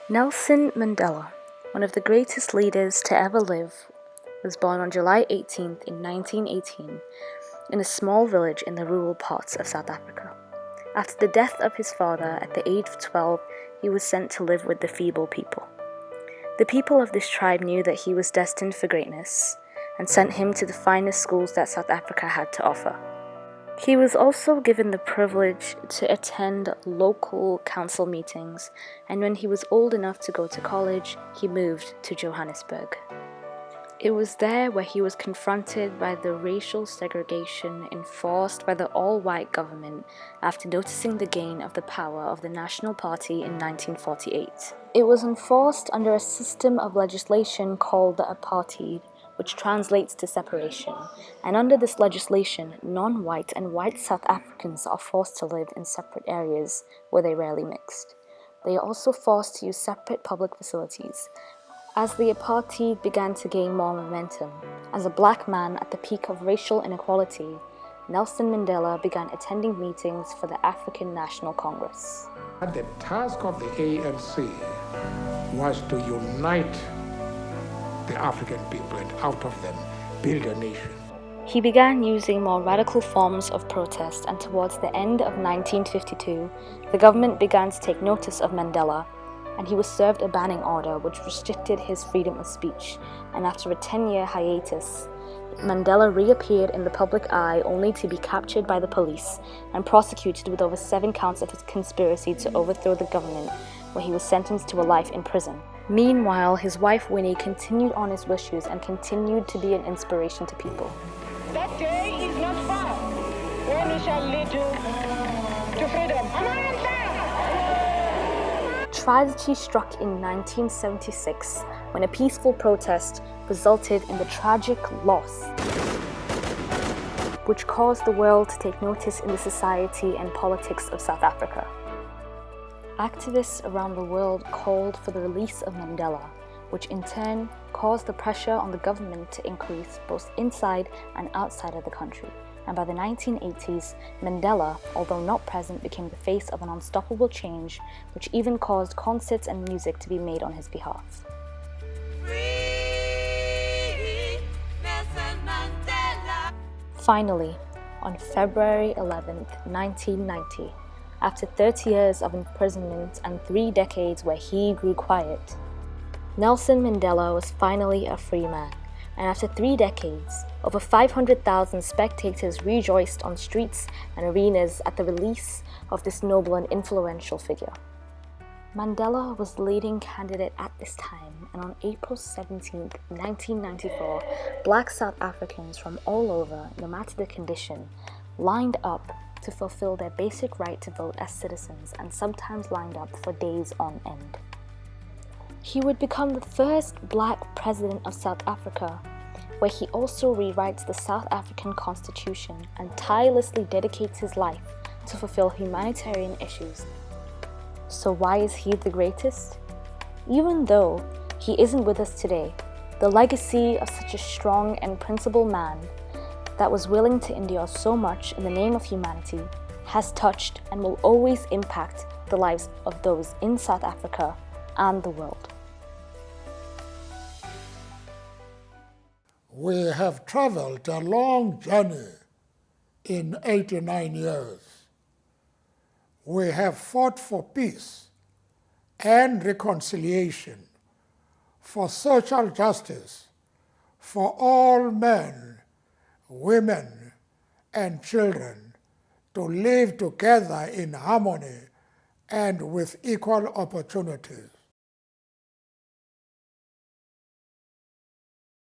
Nelson Mandela, one of the greatest leaders to ever live, was born on July 18th in 1918 in a small village in the rural parts of South Africa. After the death of his father at the age of 12, he was sent to live with the feeble people. The people of this tribe knew that he was destined for greatness and sent him to the finest schools that South Africa had to offer. He was also given the privilege to attend local council meetings, and when he was old enough to go to college, he moved to Johannesburg. It was there where he was confronted by the racial segregation enforced by the all-white government after noticing the gain of the power of the National Party in 1948. It was enforced under a system of legislation called the apartheid, which translates to separation, and under this legislation, non-white and white South Africans are forced to live in separate areas where they rarely mixed. They are also forced to use separate public facilities. As the apartheid began to gain more momentum, as a black man at the peak of racial inequality, Nelson Mandela began attending meetings for the African National Congress. The task of the ANC was to unite the African people and out of them build a nation. He began using more radical forms of protest, and towards the end of 1952, the government began to take notice of Mandela, and he was served a banning order which restricted his freedom of speech, and after a 10-year hiatus, Mandela reappeared in the public eye only to be captured by the police and prosecuted with over 7 counts of conspiracy to overthrow the government, where he was sentenced to a life in prison. Meanwhile, his wife Winnie continued on his wishes and continued to be an inspiration to people. That day is not far when we shall lead you to freedom. Tragedy struck in 1976 when a peaceful protest resulted in the tragic loss, which caused the world to take notice in the society and politics of South Africa. Activists around the world called for the release of Mandela, which in turn caused the pressure on the government to increase both inside and outside of the country. And by the 1980s, Mandela, although not present, became the face of an unstoppable change, which even caused concerts and music to be made on his behalf. Finally, on February 11th, 1990, after 30 years of imprisonment and 3 decades where he grew quiet, Nelson Mandela was finally a free man, and after 3 decades, over 500,000 spectators rejoiced on streets and arenas at the release of this noble and influential figure. Mandela was the leading candidate at this time, and on April 17, 1994, black South Africans from all over, no matter the condition, lined up to fulfill their basic right to vote as citizens, and sometimes lined up for days on end. He would become the first black president of South Africa, where he also rewrites the South African Constitution and tirelessly dedicates his life to fulfill humanitarian issues. So why is he the greatest? Even though he isn't with us today, the legacy of such a strong and principled man that was willing to endure so much in the name of humanity has touched and will always impact the lives of those in South Africa and the world. We have traveled a long journey in 89 years. We have fought for peace and reconciliation, for social justice, for all men, women, and children to live together in harmony and with equal opportunities.